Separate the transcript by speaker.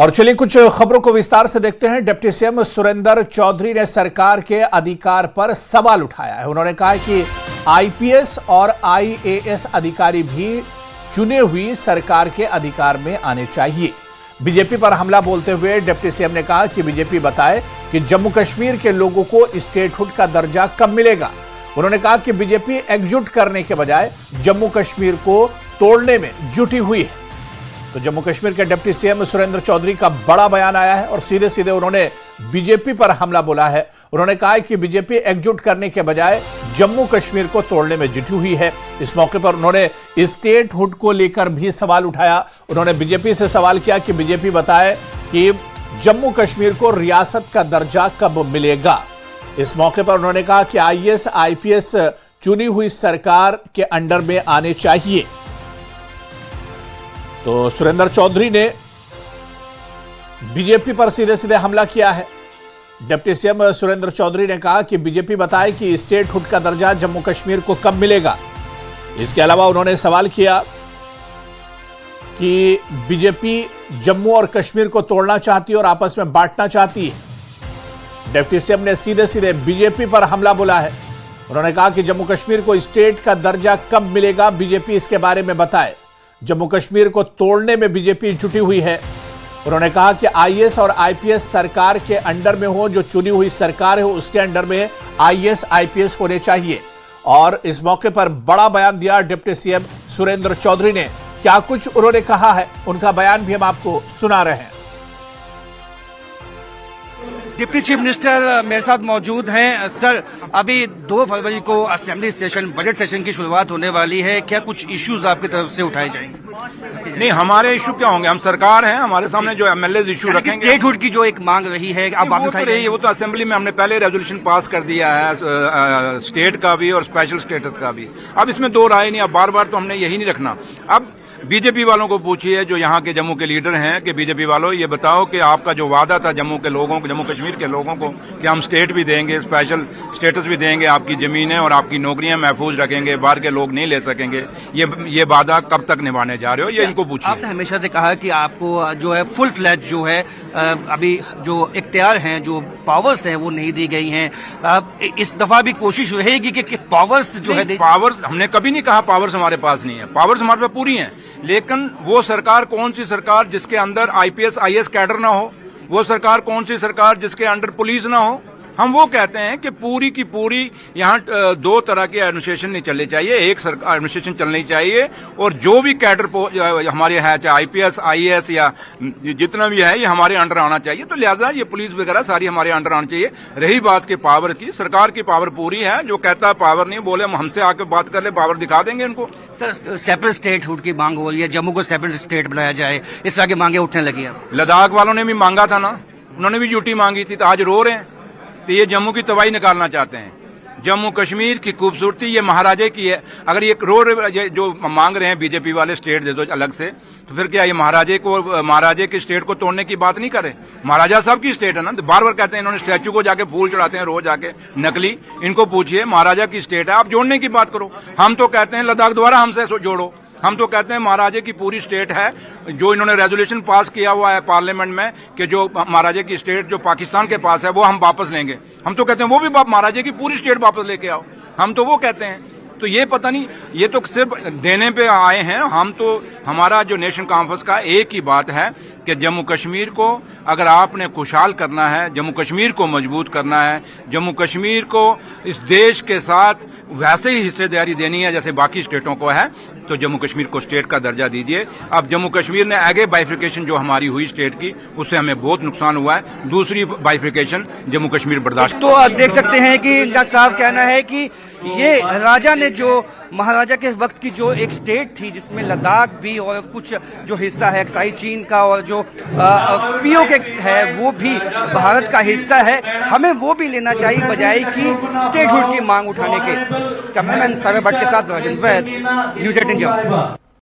Speaker 1: और चलिए कुछ खबरों को विस्तार से देखते हैं। डिप्टी सीएम सुरेंद्र चौधरी ने सरकार के अधिकार पर सवाल उठाया है। उन्होंने कहा कि आईपीएस और आईएएस अधिकारी भी चुने हुई सरकार के अधिकार में आने चाहिए। बीजेपी पर हमला बोलते हुए डिप्टी सीएम ने कहा कि बीजेपी बताए कि जम्मू कश्मीर के लोगों को स्टेटहुड का दर्जा कब मिलेगा। उन्होंने कहा कि बीजेपी एकजुट करने के बजाय जम्मू कश्मीर को तोड़ने में जुटी हुई है। तो जम्मू कश्मीर के डिप्टी सीएम सुरेंद्र चौधरी का बड़ा बयान आया है और सीधे सीधे उन्होंने बीजेपी पर हमला बोला है। उन्होंने कहा कि बीजेपी एकजुट करने के बजाय जम्मू कश्मीर को तोड़ने में जुटी हुई है। इस मौके पर उन्होंने स्टेटहुड को लेकर भी सवाल उठाया। उन्होंने बीजेपी से सवाल किया कि बीजेपी बताए कि जम्मू कश्मीर को रियासत का दर्जा कब मिलेगा। इस मौके पर उन्होंने कहा कि आईएएस आईपीएस चुनी हुई सरकार के अंडर में आने चाहिए। तो सुरेंद्र चौधरी ने बीजेपी पर सीधे सीधे हमला किया है। डिप्टी सीएम सुरेंद्र चौधरी ने कहा कि बीजेपी बताए कि स्टेटहुड का दर्जा जम्मू कश्मीर को कब मिलेगा। इसके अलावा उन्होंने सवाल किया कि बीजेपी जम्मू और कश्मीर को तोड़ना चाहती है और आपस में बांटना चाहती है। डिप्टी सीएम ने सीधे सीधे बीजेपी पर हमला बोला है। उन्होंने कहा कि जम्मू कश्मीर को स्टेट का दर्जा कब मिलेगा, बीजेपी इसके बारे में बताए। जम्मू कश्मीर को तोड़ने में बीजेपी जुटी हुई है। उन्होंने कहा कि आईएएस और आईपीएस सरकार के अंडर में हो, जो चुनी हुई सरकार है उसके अंडर में आईएएस आईपीएस होने चाहिए। और इस मौके पर बड़ा बयान दिया डिप्टी सीएम सुरेंद्र चौधरी ने। क्या कुछ उन्होंने कहा है, उनका बयान भी हम आपको सुना रहे हैं।
Speaker 2: डिप्टी चीफ मिनिस्टर मेरे साथ मौजूद हैं। सर, अभी 2 फरवरी को असेंबली सेशन, बजट सेशन की शुरुआत होने वाली है। क्या कुछ इश्यूज आपकी तरफ से उठाए जाएंगे?
Speaker 3: नहीं, हमारे इश्यू क्या होंगे? हम सरकार हैं, हमारे सामने जो एमएलए इश्यू रखेंगे।
Speaker 2: स्टेटहुड की जो एक मांग रही है, अब आप उठाई रही है,
Speaker 3: वो तो असेंबली में हमने पहले रेजोल्यूशन पास कर दिया है, स्टेट का भी और स्पेशल स्टेटस का भी। अब इसमें दो राय नहीं, अब बार बार तो हमने यही नहीं रखना। अब बीजेपी वालों को पूछिए, जो यहाँ के जम्मू के लीडर हैं, कि बीजेपी वालों ये बताओ कि आपका जो वादा था जम्मू के लोगों को, जम्मू कश्मीर के लोगों को, कि हम स्टेट भी देंगे, स्पेशल स्टेटस भी देंगे, आपकी जमीनें और आपकी नौकरियां महफूज रखेंगे, बाहर के लोग नहीं ले सकेंगे, ये वादा कब तक निभाने जा रहे हो, ये इनको पूछिए।
Speaker 2: आपने हमेशा से कहा कि आपको जो है फुल फ्लैज जो है अभी जो इख्तियार हैं, जो पावर्स हैं, वो नहीं दी गई हैं। इस दफा भी कोशिश रहेगी कि पावर्स जो है,
Speaker 3: पावर्स हमने कभी नहीं कहा पावर्स हमारे पास नहीं है, पावर्स हमारे पास पूरी हैं। लेकिन वो सरकार कौन सी सरकार जिसके अंदर आईपीएस आईएएस कैडर ना हो? वो सरकार कौन सी सरकार जिसके अंडर पुलिस ना हो? हम वो कहते हैं कि पूरी की पूरी यहाँ 2 तरह की एडमिनिस्ट्रेशन नहीं चलनी चाहिए, एक एडमिनिस्ट्रेशन चलनी चाहिए। और जो भी कैडर हमारे है, चाहे आईपीएस आईएएस या जितना भी है, ये हमारे अंडर आना चाहिए। तो लिहाजा ये पुलिस वगैरह सारी हमारे अंडर आनी चाहिए। रही बात की पावर की, सरकार की पावर पूरी है। जो कहता है पावर नहीं, बोले हम हमसे आके बात कर ले, पावर दिखा देंगे उनको।
Speaker 2: सर, सेपरेट स्टेटहुड की मांग हो रही है, जम्मू को सेपरेट स्टेट बनाया जाए, इस तरह की मांगे उठने लगी है।
Speaker 3: लद्दाख वालों ने भी मांगा था ना, उन्होंने भी ड्यूटी मांगी थी, तो आज रो रहे हैं। तो ये जम्मू की तबाही निकालना चाहते हैं। जम्मू कश्मीर की खूबसूरती ये महाराजे की है। अगर ये जो मांग रहे हैं बीजेपी वाले, स्टेट दे दो अलग से, तो फिर क्या ये महाराजे की स्टेट को तोड़ने की बात नहीं करे? महाराजा साहब की स्टेट है ना। बार बार कहते हैं, इन्होंने स्टैचू को जाके फूल चढ़ाते हैं रोज आके, नकली। इनको पूछिए, महाराजा की स्टेट है, आप जोड़ने की बात करो। हम तो कहते हैं लद्दाख दोबारा हमसे जोड़ो। हम तो कहते हैं महाराजे की पूरी स्टेट है। जो इन्होंने रेजोल्यूशन पास किया हुआ है पार्लियामेंट में कि जो महाराजे की स्टेट जो पाकिस्तान के पास है वो हम वापस लेंगे। हम तो कहते हैं वो भी महाराजे की पूरी स्टेट वापस लेके आओ। हम तो वो कहते हैं। तो ये पता नहीं, ये तो सिर्फ देने पे आए हैं। हम तो, हमारा जो नेशन कॉन्फ्रेंस का एक ही बात है कि जम्मू कश्मीर को अगर आपने खुशहाल करना है, जम्मू कश्मीर को मजबूत करना है, जम्मू कश्मीर को इस देश के साथ वैसे ही हिस्सेदारी देनी है जैसे बाकी स्टेटों को है, तो जम्मू कश्मीर को स्टेट का दर्जा दीजिए। अब जम्मू कश्मीर ने आगे बाइफिकेशन जो हमारी हुई स्टेट की, उससे हमें बहुत नुकसान हुआ है। दूसरी बाइफिकेशन जम्मू कश्मीर बर्दाश्त।
Speaker 2: तो आप देख सकते हैं कि इनका साफ कहना है कि ये राजा ने जो महाराजा के वक्त की जो एक स्टेट थी, जिसमें लद्दाख भी और कुछ जो हिस्सा है एक्साई चीन का और जो पीओके है वो भी भारत का हिस्सा है, हमें वो भी लेना चाहिए बजाय कि स्टेटहुड की मांग उठाने के। कैमरामैन सागर भट्ट के साथ राजन वैद, न्यूज़ 18 जम्मू।